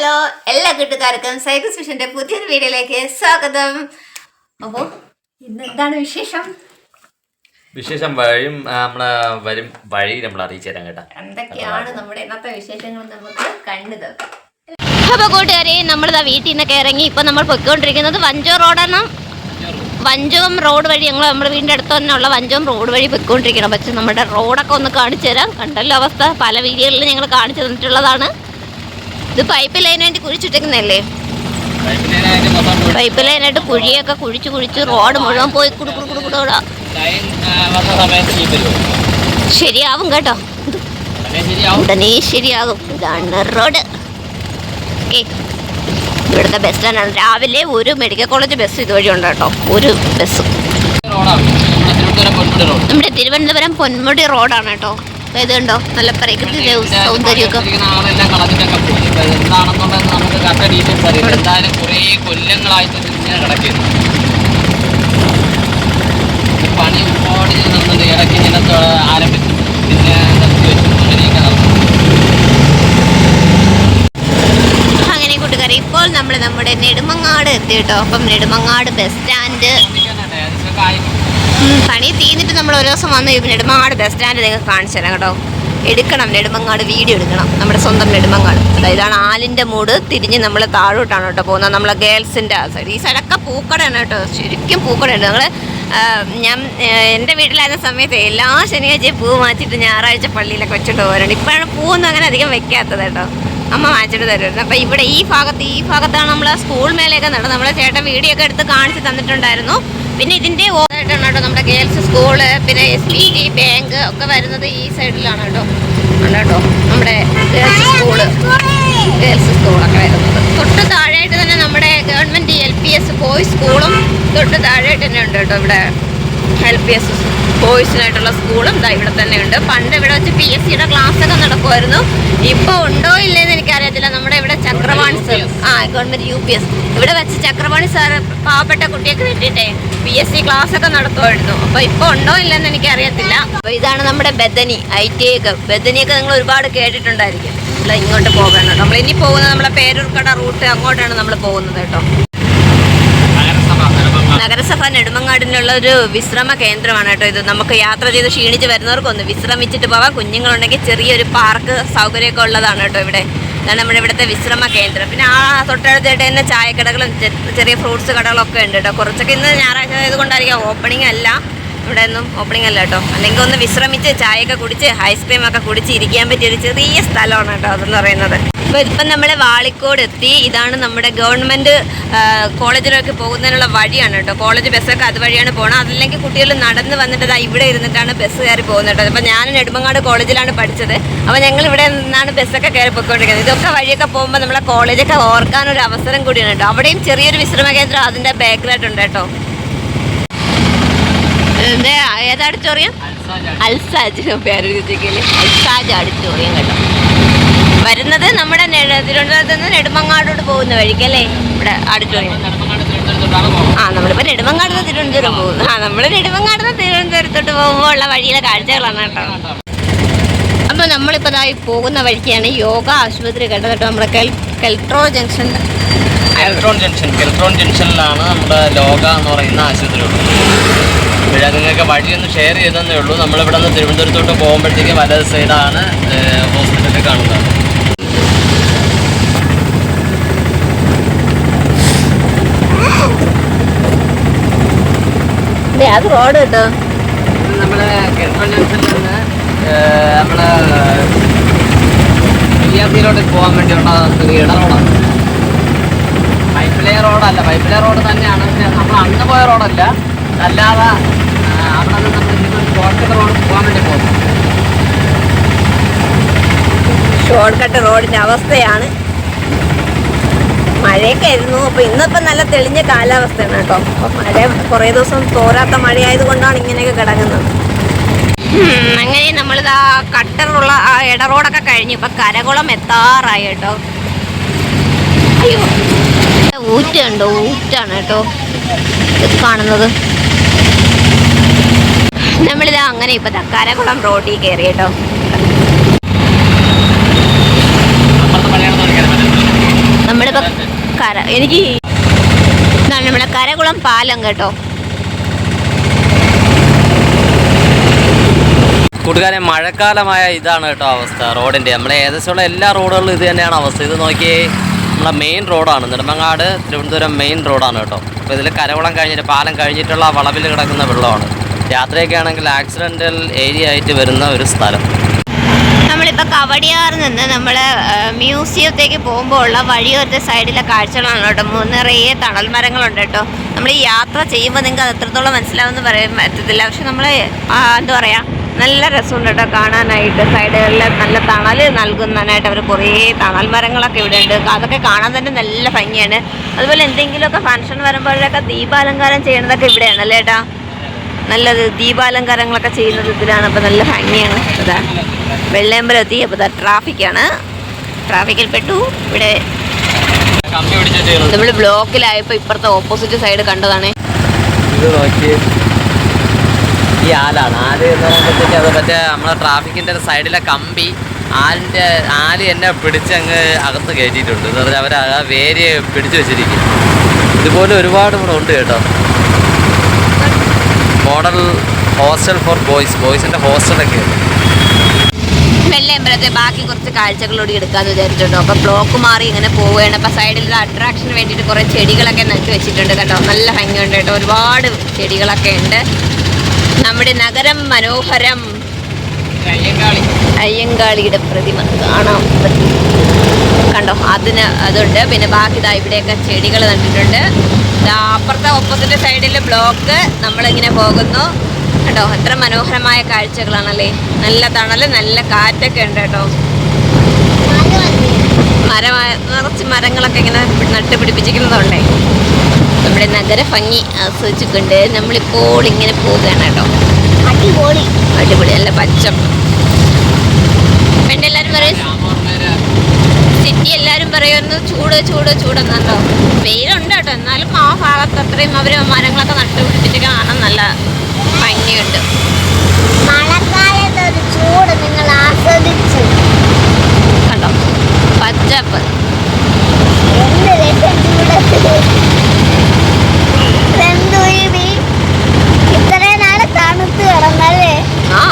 Hello എല്ലാ കൂട്ടുകാർക്കും cycle സ്പെഷ്യന്റെ പുതിയൊരു വീഡിയോയിലേക്ക് സ്വാഗതം. അപ്പോൾ ഇന്ന് എന്താണ് വിശേഷം? വിശേഷം വഴിയും വരും വഴി നമ്മൾ അറിയിച്ചു തരാം കേട്ടോ. എന്തൊക്കെയാണ് നമ്മുടെ ഇന്നത്തെ വിശേഷങ്ങൾ നമുക്ക് കണ്ടു നോക്കാം. അപ്പോൾ കൂട്ടുകാരെ, നമ്മളിതാ വീട്ടിൽ നിന്നൊക്കെ ഇറങ്ങി ഇപ്പം നമ്മൾ പൊയ്ക്കൊണ്ടിരിക്കുന്നത് വഞ്ചോ റോഡാണ്. വഞ്ചോം റോഡ് വഴി നമ്മുടെ വീടിൻ്റെ അടുത്ത് തന്നെ ഉള്ള വഞ്ചോം റോഡ് വഴി പൊയ്ക്കൊണ്ടിരിക്കണം. പക്ഷെ നമ്മുടെ റോഡൊക്കെ ഒന്ന് കാണിച്ചു തരാം. കണ്ടല്ലോ അവസ്ഥ, പല വീഡിയോകളിൽ ഞങ്ങൾ കാണിച്ചു തന്നിട്ടുള്ളതാണ്. ഇത് പൈപ്പ് ലൈനായിട്ട് കുഴിച്ചിട്ടേക്കുന്നല്ലേ? പൈപ്പ് ലൈനായിട്ട് കുഴിയൊക്കെ കുഴിച്ച് റോഡ് മുഴുവൻ പോയി കുടുകൂടാ ശരിയാവും കേട്ടോ, ഉടനെ ശരിയാകും. ഇതാണ് റോഡ്. ഓക്കെ, ഇവിടുത്തെ ബസ് സ്റ്റാൻഡാണ്. രാവിലെ ഒരു മെഡിക്കൽ കോളേജ് ബസ് ഇതുവഴി ഉണ്ട് കേട്ടോ, ഒരു ബസ്. നമ്മുടെ തിരുവനന്തപുരം പൊന്മുടി റോഡാണ് കേട്ടോ. അപ്പോൾ ഇതുണ്ടോ നല്ല പ്രകൃതി സൗന്ദര്യമൊക്കെ. പണി ഒരുപാട് നടന്നത് ഇടയ്ക്ക് ഇങ്ങനെ ആരംഭിച്ചു, പിന്നെ അങ്ങനെ കൂട്ടുകാരെ, ഇപ്പോൾ നമ്മൾ നമ്മുടെ നെടുമങ്ങാട് എത്തി കേട്ടോ. അപ്പം നെടുമങ്ങാട് ബസ് സ്റ്റാൻഡ് പണി തീർന്നിട്ട് നമ്മൾ ഒരു ദിവസം വന്ന് നെടുമങ്ങാട് ബസ് സ്റ്റാൻഡ് നിങ്ങൾക്ക് കാണിച്ചു തരാം കേട്ടോ. എടുക്കണം, നെടുമങ്ങാട് വീഡിയോ എടുക്കണം, നമ്മുടെ സ്വന്തം നെടുമങ്ങാട്. ഇതാണ് ആലിൻ്റെ മൂട്. തിരിഞ്ഞ് നമ്മൾ താഴോട്ടാണ് കേട്ടോ പോകുന്നത്. നമ്മളെ ഗേൾസിൻ്റെ ആ സൈഡ്. ഈ സൈഡൊക്കെ പൂക്കടയാണ് കേട്ടോ, ശരിക്കും പൂക്കടയുണ്ട്. ഞങ്ങൾ എൻ്റെ വീട്ടിലായിരുന്ന സമയത്ത് എല്ലാ ശനിയാഴ്ചയും പൂ മാറ്റിയിട്ട് ഞായറാഴ്ച പള്ളിയിലൊക്കെ വെച്ചിട്ട് പോകാറുണ്ട്. ഇപ്പോഴാണ് പൂവൊന്നും അങ്ങനെ അധികം വെക്കാത്തത് കേട്ടോ, അമ്മ വാങ്ങിച്ചിട്ട് തരുമായിരുന്നു. അപ്പോൾ ഇവിടെ ഈ ഭാഗത്താണ് നമ്മൾ സ്കൂൾ മേലെയൊക്കെ നടന്നത്. നമ്മളെ ചേട്ടൻ വീഡിയോ ഒക്കെ എടുത്ത് കാണിച്ച് തന്നിട്ടുണ്ടായിരുന്നു. പിന്നെ ഇതിൻ്റെ ഓണായിട്ടാണ് കേട്ടോ നമ്മുടെ ഗേൾസ് സ്കൂള്, പിന്നെ SBT ബാങ്ക് ഒക്കെ വരുന്നത് ഈ സൈഡിലാണ് കേട്ടോ. കേട്ടോ നമ്മുടെ ഗേൾസ് സ്കൂളൊക്കെ വരുന്നത്. തൊട്ട് താഴെയായിട്ട് തന്നെ നമ്മുടെ ഗവൺമെൻറ് LPS ബോയ്സ് സ്കൂളും തൊട്ട് താഴെയായിട്ട് തന്നെ ഉണ്ട് കേട്ടോ. ഇവിടെ LPS ബോയ്സിനായിട്ടുള്ള സ്കൂളും ഇതാ ഇവിടെ തന്നെ ഉണ്ട്. പണ്ട് ഇവിടെ വെച്ച് PSCയുടെ ക്ലാസ്സൊക്കെ നടക്കുമായിരുന്നു. ഇപ്പോൾ ഉണ്ടോ ഇല്ലെന്ന് എനിക്കറിയത്തില്ല. നമ്മുടെ ഇവിടെ ചക്രവാണി സാർ, ഗവൺമെൻറ് UPS ഇവിടെ വെച്ച് ചക്രവാണി സാറ് പാവപ്പെട്ട കുട്ടികൾക്ക് വേണ്ടിയിട്ടേ PSC ക്ലാസ്സൊക്കെ നടത്തുമായിരുന്നു. അപ്പോൾ ഇപ്പോൾ ഉണ്ടോ ഇല്ലെന്ന് എനിക്കറിയത്തില്ല. അപ്പോൾ ഇതാണ് നമ്മുടെ ബദനി ITI ഒക്കെ. ബദനിയൊക്കെ നിങ്ങൾ ഒരുപാട് കേട്ടിട്ടുണ്ടായിരിക്കും. അല്ല, ഇങ്ങോട്ട് പോകണം. നമ്മളിനി പോകുന്നത് നമ്മളെ പേരൂർക്കട റൂട്ട്, അങ്ങോട്ടാണ് നമ്മൾ പോകുന്നത് കേട്ടോ. നഗരസഭ നെടുമങ്ങാടിനുള്ള ഒരു വിശ്രമ കേന്ദ്രമാണ് കേട്ടോ ഇത്. നമുക്ക് യാത്ര ചെയ്ത് ക്ഷീണിച്ച് വരുന്നവർക്കൊന്ന് വിശ്രമിച്ചിട്ട് പോവാം. കുഞ്ഞുങ്ങളുണ്ടെങ്കിൽ ചെറിയൊരു പാർക്ക് സൗകര്യമൊക്കെ ഉള്ളതാണ് കേട്ടോ ഇവിടെ. അതാണ് നമ്മുടെ ഇവിടുത്തെ വിശ്രമ കേന്ദ്രം. പിന്നെ ആ തൊട്ടടുത്തായിട്ട് തന്നെ ചായക്കടകളും ചെറിയ ഫ്രൂട്ട്സ് കടകളൊക്കെ ഉണ്ട് കേട്ടോ. കുറച്ചൊക്കെ ഇന്ന് ഞായറാഴ്ച ആയതുകൊണ്ടായിരിക്കും ഓപ്പണിംഗ് അല്ല, ഇവിടെ ഒന്നും ഓപ്പണിംഗ് അല്ല കേട്ടോ. അല്ലെങ്കിൽ ഒന്ന് വിശ്രമിച്ച് ചായയൊക്കെ കുടിച്ച് ഐസ്ക്രീമൊക്കെ കുടിച്ച് ഇരിക്കാൻ പറ്റിയൊരു ചെറിയ സ്ഥലമാണ് കേട്ടോ അതെന്ന് പറയുന്നത്. അപ്പോൾ ഇപ്പം നമ്മൾ വാളിക്കോട് എത്തി. ഇതാണ് നമ്മുടെ ഗവൺമെൻറ് കോളേജിലൊക്കെ പോകുന്നതിനുള്ള വഴിയാണ് കേട്ടോ. കോളേജ് ബസ്സൊക്കെ അതുവഴിയാണ് പോകുന്നത്. അതല്ലെങ്കിൽ കുട്ടികൾ നടന്ന് വന്നിട്ട് ഇവിടെ ഇരുന്നിട്ടാണ് ബസ് കയറി പോകുന്നത് കേട്ടോ. അപ്പോൾ ഞാൻ നെടുമങ്ങാട് കോളേജിലാണ് പഠിച്ചത്. അപ്പോൾ ഞങ്ങൾ ഇവിടെ നിന്നാണ് ബസ്സൊക്കെ കയറി പോയിക്കൊണ്ടിരിക്കുന്നത്. ഇതൊക്കെ വഴിയൊക്കെ പോകുമ്പോൾ നമ്മളെ കോളേജൊക്കെ ഓർക്കാനൊരു അവസരം കൂടിയാണ് കേട്ടോ. അവിടെയും ചെറിയൊരു വിശ്രമ കേന്ദ്രം അതിൻ്റെ ബാക്കിലായിട്ടുണ്ട് കേട്ടോ. ഏത് ഓഡിറ്റോറിയം? അൽസാജ് പേര് അൽസാജ് ഓഡിറ്റോറിയം കേട്ടോ. വരുന്നത് നമ്മുടെ തിരുവനന്തപുരത്ത് നിന്ന് നെടുമങ്ങാടോട്ട് പോകുന്ന വഴിക്കല്ലേ ഇവിടെ ഓഡിറ്റോറിയം. നമ്മളിപ്പോൾ നെടുമങ്ങാട് നിന്ന് തിരുവനന്തപുരം പോകുന്നു. നമ്മൾ നെടുമങ്ങാട് നിന്ന് തിരുവനന്തപുരത്തോട്ട് പോകുമ്പോൾ ഉള്ള വഴിയിലെ കാഴ്ചകളാണ് കേട്ടോ. അപ്പോൾ നമ്മളിപ്പോൾ ഇതായി പോകുന്ന വഴിക്കാണ് യോഗ ആശുപത്രി കേട്ടോ. നമ്മുടെ കെൽട്രോൺ ജംഗ്ഷനിലാണ് നമ്മുടെ ലോക എന്ന് പറയുന്ന ആശുപത്രി ഉള്ളത്. ഇവിടെ നിങ്ങൾക്ക് വഴിയൊന്ന് ഷെയർ ചെയ്തതേ ഉള്ളൂ. നമ്മളിവിടെ നിന്ന് തിരുവനന്തപുരത്തോട്ട് പോകുമ്പോഴത്തേക്ക് വലത് സൈഡാണ് ഹോസ്പിറ്റലിൽ കാണുന്നത്. അത് റോഡ് കേട്ടോ. നമ്മൾ കെൽട്രോൺ ജംഗ്ഷനിൽ നിന്ന് നമ്മൾ വിദ്യാർത്ഥിയിലോട്ട് പോകാൻ വേണ്ടിയുള്ള ഒരു ഇട റോഡാണ്. പൈപ്പ് ലൈൻ റോഡല്ല, പൈപ്പ് ലൈൻ റോഡ് തന്നെയാണ്. പക്ഷേ നമ്മൾ അന്ന് പോയ റോഡല്ല, അല്ലാതെ അവിടെ നിന്ന് നമ്മൾ ഇന്നൊരു ഷോർട്ട് കട്ട് റോഡ് പോകാൻ വേണ്ടി പോകുന്നു. ഷോർട്ട് കട്ട് റോഡിൻ്റെ അവസ്ഥയാണ്. മഴയൊക്കെ ആയിരുന്നു. അപ്പോൾ ഇന്നിപ്പം നല്ല തെളിഞ്ഞ കാലാവസ്ഥയാണ് കേട്ടോ. അപ്പോൾ മഴ കുറേ ദിവസം തോരാത്ത മഴയായത് കൊണ്ടാണ് ഇങ്ങനെയൊക്കെ കിടങ്ങുന്നത്. അങ്ങനെ നമ്മളിത് ആ കട്ടറുള്ള ആ ഇട റോഡൊക്കെ കഴിഞ്ഞു. ഇപ്പം കരകുളം എത്താറായി കേട്ടോ. അയ്യോ, ഊറ്റുണ്ടോ? ഊറ്റാണ് കേട്ടോ ഇത് കാണുന്നത്. നമ്മളിതാ അങ്ങനെ ഇപ്പം കരകുളം റോഡിൽ കയറി കേട്ടോ. നമ്മളിപ്പോൾ ഇതാണ് നമ്മളെ കരകുളം പാലം കേട്ടോ. കൂട്ടുകാരെ, മഴക്കാലമായ ഇതാണ് കേട്ടോ അവസ്ഥ റോഡിൻ്റെ. നമ്മളെ ഏകദേശമുള്ള എല്ലാ റോഡുകളിലും ഇത് തന്നെയാണ് അവസ്ഥ. ഇത് നോക്കിയേ, നമ്മളെ മെയിൻ റോഡാണ്, നെടുമങ്ങാട് തിരുവനന്തപുരം മെയിൻ റോഡാണ് കേട്ടോ. അപ്പോൾ ഇതിൽ കരകുളം കഴിഞ്ഞിട്ട് പാലം കഴിഞ്ഞിട്ടുള്ള വളവിൽ കിടക്കുന്ന വെള്ളമാണ്. രാത്രിയൊക്കെ ആണെങ്കിൽ ആക്സിഡൻ്റൽ ഏരിയ ആയിട്ട് വരുന്ന ഒരു സ്ഥലം. നമ്മളിപ്പോൾ കവടിയാറിൽ നിന്ന് നമ്മൾ മ്യൂസിയത്തേക്ക് പോകുമ്പോൾ ഉള്ള വഴിയോരത്തെ സൈഡിലെ കാഴ്ചകളാണ് കേട്ടോ. നിറയെ തണൽ മരങ്ങളുണ്ട് കേട്ടോ. നമ്മൾ ഈ യാത്ര ചെയ്യുമ്പോൾ നിങ്ങൾക്ക് അത് എത്രത്തോളം മനസ്സിലാവുമെന്ന് പറയാൻ പറ്റത്തില്ല. പക്ഷെ നമ്മൾ എന്താ പറയുക, നല്ല രസമുണ്ട് കേട്ടോ കാണാനായിട്ട്. സൈഡുകളിൽ നല്ല തണൽ നൽകുന്നതിനായിട്ട് അവർ കുറേ തണൽ മരങ്ങളൊക്കെ ഇവിടെ ഉണ്ട്. അതൊക്കെ കാണാൻ തന്നെ നല്ല ഭംഗിയാണ്. അതുപോലെ എന്തെങ്കിലുമൊക്കെ ഫംഗ്ഷൻ വരുമ്പോഴൊക്കെ ദീപാലങ്കാരം ചെയ്യണതൊക്കെ ഇവിടെയാണ് അല്ലേ ഏട്ടാ? നല്ലത് ദീപാലങ്കാരങ്ങളൊക്കെ ചെയ്യുന്നത് ഇതിലാണ്. അപ്പോൾ നല്ല ഭംഗിയാണ്. അതാ വെള്ളയമ്പലം എത്തി. അപ്പോൾ ട്രാഫിക്കാണ്, ട്രാഫിക്കിൽ പെട്ടു. ഇവിടെ നമ്മൾ ബ്ലോക്കിലായപ്പോൾ ഇപ്പുറത്തെ ഓപ്പോസിറ്റ് സൈഡ് കണ്ടതാണ്. ഇത് നോക്കി, ഈ ആലാണ്. ആല് എന്ന് പറയുമ്പോഴത്തേക്ക് അത് മറ്റേ നമ്മളെ ട്രാഫിക്കിൻ്റെ സൈഡിലെ കമ്പി ആല് എന്നെ പിടിച്ചങ്ങ് അകത്ത് കയറ്റിയിട്ടുണ്ട്. എന്ന് പറഞ്ഞാൽ അവർ ആ വേര് പിടിച്ചു വെച്ചിരിക്കും. ഇതുപോലെ ഒരുപാട് ഇവിടെ ഉണ്ട് കേട്ടോ. മോഡൽ ഹോസ്റ്റൽ ഫോർ ബോയ്സിൻ്റെ ഹോസ്റ്റലൊക്കെ ഉണ്ട്. വെള്ളയമ്പലത്തെ ബാക്കി കുറച്ച് കാഴ്ചകളോട് എടുക്കാമെന്ന് വിചാരിച്ചിട്ടുണ്ടോ. അപ്പോൾ ബ്ലോക്ക് മാറി ഇങ്ങനെ പോവുകയാണ്. അപ്പോൾ സൈഡിൽ അട്രാക്ഷന് വേണ്ടിയിട്ട് കുറേ ചെടികളൊക്കെ നട്ടു വെച്ചിട്ടുണ്ട് കേട്ടോ. നല്ല ഭംഗിയുണ്ട് കേട്ടോ. ഒരുപാട് ചെടികളൊക്കെ ഉണ്ട്. നമ്മുടെ നഗരം മനോഹരം. അയ്യങ്കാളിയുടെ പ്രതിമ കാണാം കണ്ടോ, അതുണ്ട്. പിന്നെ ബാക്കി ഇവിടെയൊക്കെ ചെടികൾ നട്ടിട്ടുണ്ട്. അപ്പുറത്തെ ഓപ്പോസിറ്റ് സൈഡിൽ ബ്ലോക്ക്. നമ്മളിങ്ങനെ പോകുന്നു കേട്ടോ. എത്ര മനോഹരമായ കാഴ്ചകളാണല്ലേ. നല്ല തണല്, നല്ല കാറ്റൊക്കെ ഉണ്ട് കേട്ടോ. നിറച്ച് മരങ്ങളൊക്കെ ഇങ്ങനെ നട്ടുപിടിപ്പിച്ചിരിക്കുന്നതുകൊണ്ടേ നമ്മുടെ നഗര ഭംഗി ആസ്വദിച്ചിട്ടുണ്ട്. നമ്മളിപ്പോൾ ഇങ്ങനെ പോവുകയാണ് കേട്ടോ. അടിപൊളി അടിപൊളി, നല്ല പച്ചപ്പ്. എല്ലാവരും പറയും സിറ്റി, എല്ലാവരും പറയുന്നു ചൂട് ചൂട് ചൂടെന്നുണ്ടോ. വെയിലുണ്ട് കേട്ടോ. എന്നാലും ആ ഭാഗത്ത് അത്രയും അവർ മരങ്ങളൊക്കെ നട്ടുപിടിപ്പിച്ച് കാണാൻ നല്ല ഭംഗിയുണ്ട്. മഴക്കാലത്ത് ഒരു ചൂട് നിങ്ങൾ ആസ്വദിച്ചു കണ്ടോ, പച്ചപ്പ്. ഇത്രയും നാളെ തണുത്ത് കിടന്നല്ലേ. ആ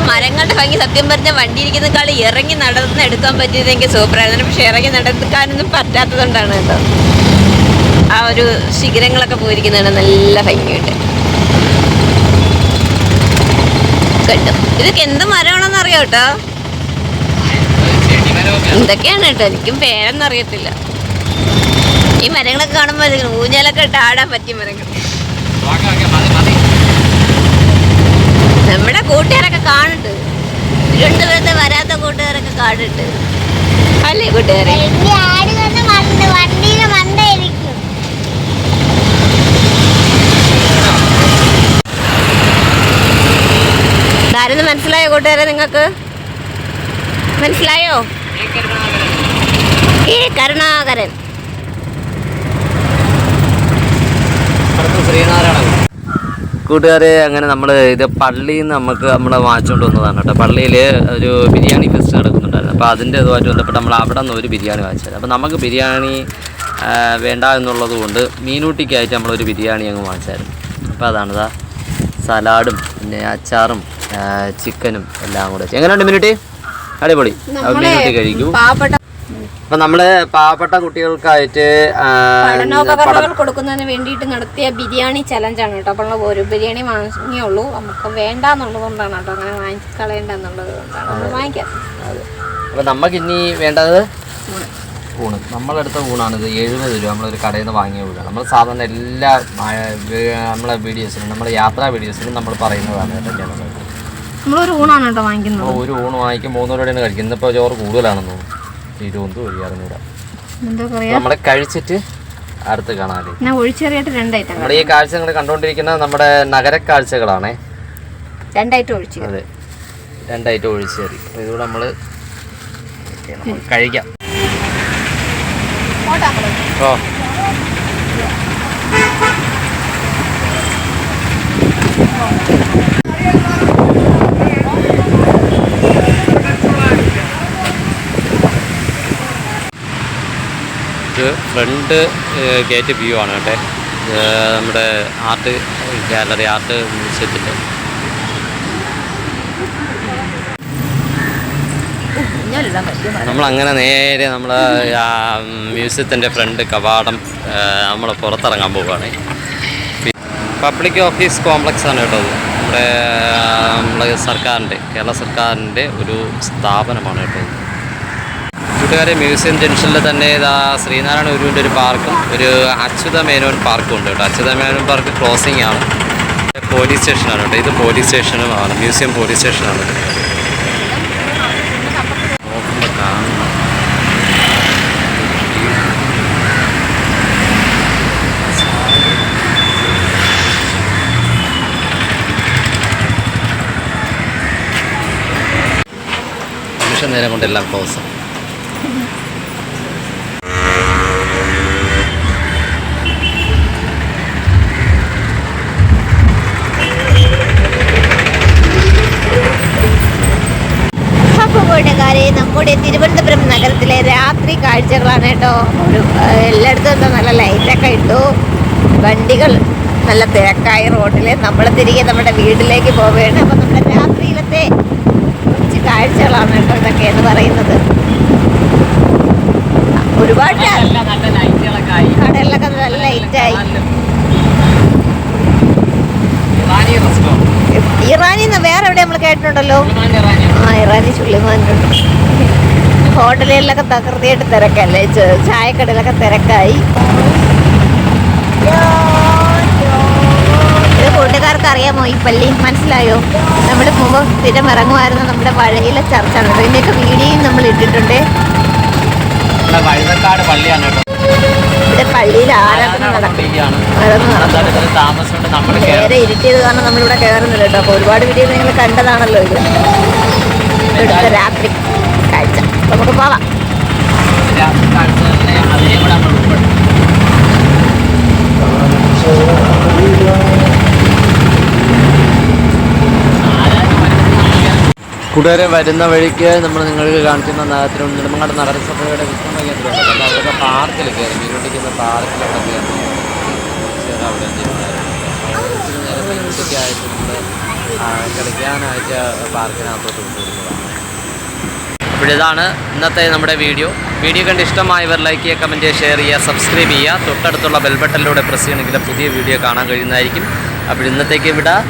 മരങ്ങളുടെ ഭംഗി സത്യം പറഞ്ഞ വണ്ടി ഇരിക്കുന്നേക്കാൾ ഇറങ്ങി നടന്ന് എടുക്കാൻ പറ്റിയതെങ്കിൽ സൂപ്പറായിരുന്നു. പക്ഷെ ഇറങ്ങി നടക്കാനൊന്നും പറ്റാത്തതുകൊണ്ടാണ് കേട്ടോ. ആ ഒരു ശിഖരങ്ങളൊക്കെ പോയിരിക്കുന്നതാണ് നല്ല ഭംഗിയുണ്ട് കേട്ടോ. ഇതൊക്കെ എന്ത് മരമാണെന്ന് അറിയാം കേട്ടോ. എന്തൊക്കെയാണ് കേട്ടോ, എനിക്കും പേരൊന്നും അറിയത്തില്ല. ഈ മരങ്ങളൊക്കെ കാണുമ്പോൾ ഊഞ്ഞാലൊക്കെ ഇട്ട് ആടാൻ പറ്റിയ മരങ്ങൾ. നമ്മുടെ കൂട്ടുകാരൊക്കെ കാണുന്നുണ്ട്. തിരുവനന്തപുരത്തെ വരാത്ത കൂട്ടുകാരൊക്കെ കാണുന്നുണ്ട് അല്ലേ കൂട്ടുകാരെ? ഇതാരെന്ന് മനസ്സിലായോ കൂട്ടുകാരെ? നിങ്ങൾക്ക് മനസ്സിലായോ? കരുണാകരൻ. കൂട്ടുകാരെ, അങ്ങനെ നമ്മൾ ഇത് പള്ളിയിൽ നിന്ന് നമ്മൾ വാങ്ങിച്ചുകൊണ്ട് വന്നതാണ് കേട്ടോ. പള്ളിയിൽ ഒരു ബിരിയാണി ഫെസ്റ്റ് നടക്കുന്നുണ്ടായിരുന്നു. അപ്പോൾ അതിൻ്റെ ഇതുമായിട്ട് ബന്ധപ്പെട്ട് നമ്മൾ അവിടെ നിന്ന് ഒരു ബിരിയാണി വാങ്ങിച്ചത്. അപ്പോൾ നമുക്ക് ബിരിയാണി വേണ്ട എന്നുള്ളത് കൊണ്ട് മീനൂട്ടിക്കായിട്ട് നമ്മളൊരു ബിരിയാണി അങ്ങ് വാങ്ങിച്ചായിരുന്നു. അപ്പോൾ അതാണിതാ സലാഡും പിന്നെ അച്ചാറും ചിക്കനും എല്ലാം കൂടെ. എങ്ങനെയുണ്ട് മീനൂട്ടി? അടിപൊളി. മീനൂട്ടി കഴിക്കൂ. അപ്പൊ നമ്മള് പാവപ്പെട്ട കുട്ടികൾക്കായിട്ട് പഠനോപകരണങ്ങൾ കൊടുക്കുന്നതിന് വേണ്ടിയിട്ട് നടത്തിയ ബിരിയാണി ചലഞ്ചാണ് കേട്ടോ. അപ്പോൾ ഒരു ബിരിയാണി വാങ്ങിയുള്ളൂ, നമുക്ക് വേണ്ടാന്നുള്ളത് കൊണ്ടാണ് കേട്ടോ. അങ്ങനെ വാങ്ങിക്കളയേണ്ടെന്നുള്ളത് കൊണ്ടാണ് നമ്മൾ വാങ്ങിക്കാം. അപ്പൊ നമുക്ക് ഇനി വേണ്ടത് ഊണ്. നമ്മളെടുത്ത ഊണാണിത്. 70 രൂപ നമ്മളൊരു കടയിൽ നിന്ന് വാങ്ങിയ ഊണാണ്. നമ്മൾ സാധാരണ എല്ലാ നമ്മളെ വീഡിയോസിലും നമ്മുടെ യാത്രാ വീഡിയോസിലും നമ്മൾ പറയുന്നതാണ് കേട്ടോ. നമ്മളൊരു ഊണാണ് കേട്ടോ വാങ്ങിക്കുന്നത്. ഒരു ഊണ് വാങ്ങിക്കും 3 രൂപയാണ് കഴിക്കുന്നത്. ഇന്നിപ്പോൾ ചോറ് കൂടുതലാണെന്ന് തോന്നുന്നു. 20 വഴിയാറുന്നൂടാ. നമ്മളെ കഴിച്ചിട്ട് അടുത്ത് കാണാല്ലേ. നമ്മുടെ ഈ കാഴ്ച നിങ്ങൾ കണ്ടുകൊണ്ടിരിക്കുന്നത് നമ്മുടെ നഗരക്കാഴ്ചകളാണേ. 2 ഐറ്റം ഒഴിച്ചു. അതെ, 2 ഐറ്റം ഒഴിച്ചു കയറി. ഇതുകൂടെ നമ്മൾ കഴിക്കാം. ഓ ഫ്രണ്ട് ഗേറ്റ് വ്യൂ ആണ് കേട്ടെ. നമ്മുടെ ആർട്ട് ഗാലറി, ആർട്ട് മ്യൂസിയത്തിൻ്റെ. നമ്മളങ്ങനെ നേരെ നമ്മൾ മ്യൂസിയത്തിൻ്റെ ഫ്രണ്ട് കവാടം നമ്മൾ പുറത്തിറങ്ങാൻ പോവുകയാണ്. പബ്ലിക് ഓഫീസ് കോംപ്ലക്സ് ആണ് കേട്ടോ. നമ്മുടെ സർക്കാരിൻ്റെ, കേരള സർക്കാരിൻ്റെ ഒരു സ്ഥാപനമാണ് കേട്ടോ. കൂട്ടുകാരെ, മ്യൂസിയം ജംഗ്ഷനിൽ തന്നെ ഇതാ ശ്രീനാരായണ ഗുരുവിൻ്റെ ഒരു പാർക്കും ഒരു അച്യുത മേനോൻ പാർക്കും ഉണ്ട് കേട്ടോ. അച്യുത മേനോൻ പാർക്ക് ക്ലോസിംഗ് ആണ്. പോലീസ് സ്റ്റേഷനാണ് കേട്ടോ. ഇത് പോലീസ് സ്റ്റേഷനുമാണ്, മ്യൂസിയം പോലീസ് സ്റ്റേഷനാണ്. നോക്കുമ്പോൾ കാണുന്നു നിമിഷം നേരം കൊണ്ടെല്ലാം ക്ലോസ്. കൂട്ടുകാരെ, നമ്മുടെ തിരുവനന്തപുരം നഗരത്തിലെ രാത്രി കാഴ്ചകളാണ് കേട്ടോ. എല്ലായിടത്തും എന്താ നല്ല ലൈറ്റൊക്കെ ഇട്ടു, വണ്ടികൾ നല്ല തിരക്കായി റോഡിൽ. നമ്മൾ തിരികെ നമ്മുടെ വീട്ടിലേക്ക് പോവുകയാണ്. അപ്പം നമ്മുടെ രാത്രിയിലത്തെ കുറച്ച് കാഴ്ചകളാണ് കേട്ടോ ഇതൊക്കെ എന്ന് പറയുന്നത്. ഒരുപാട് കടകളിലൊക്കെ നല്ല ലൈറ്റായി. ഇറാനിന്ന് വേറെ എവിടെ നമ്മൾ കേട്ടിട്ടുണ്ടല്ലോ. ഇറാനി സുലൈമാനുണ്ട്. ഹോട്ടലുകളിലൊക്കെ തകൃതിയായിട്ട് തിരക്കല്ലേ, ചായക്കടയിലൊക്കെ തിരക്കായി. ഇത് കൂട്ടുകാർക്ക് അറിയാമോ ഈ പള്ളി? മനസ്സിലായോ? നമ്മൾ മുമ്പ് സ്ഥിരം ഇറങ്ങുമായിരുന്നു നമ്മുടെ പഴയിലെ ചർച്ചാണ്. ഇതിൻ്റെയൊക്കെ വീഡിയോയും നമ്മൾ ഇട്ടിട്ടുണ്ട്. വഴുതക്കാട് പള്ളിയാണ് കേട്ടോ. ഇവിടെ പള്ളിയിൽ ആരാധന നടക്കുകയാണ്. നേരെ ഇരുട്ടിയത് കാരണം നമ്മളിവിടെ കയറുന്നില്ല കേട്ടോ. അപ്പോൾ ഒരുപാട് വീഡിയോ നിങ്ങൾ കണ്ടതാണല്ലോ ഇത്. ഇവിടുത്തെ രാത്രി കാഴ്ച നമുക്ക് പോവാം. കൂട്ടുകാരെ, വരുന്ന വഴിക്ക് നമ്മൾ നിങ്ങൾക്ക് കാണിക്കുന്ന നെടുമങ്ങാട് നഗരസഭയുടെ വിശ്രമ കേന്ദ്രമുണ്ട്. അപ്പോൾ അവിടെയൊക്കെ പാർക്കിൽ കയറി, മീനുണ്ടിക്കുന്ന പാർക്കിലൊക്കെ കയറി അവിടെ മീനുണ്ടിക്കായിട്ട് നമ്മൾ കളിക്കാനായിട്ട് പാർക്കിനകത്തോട്ട് കൊണ്ടുവരുന്നതാണ്. അപ്പോഴിതാണ് ഇന്നത്തെ നമ്മുടെ വീഡിയോ. കണ്ട് ഇഷ്ടമായവർ ലൈക്ക് ചെയ്യുക, കമൻറ്റ് ചെയ്യുക, ഷെയർ ചെയ്യുക, സബ്സ്ക്രൈബ് ചെയ്യുക. തൊട്ടടുത്തുള്ള ബെൽ ബട്ടണിലൂടെ പ്രസ് ചെയ്യണമെങ്കിൽ പുതിയ വീഡിയോ കാണാൻ കഴിയുന്നതായിരിക്കും. അപ്പോൾ ഇന്നത്തേക്ക് വിടാം.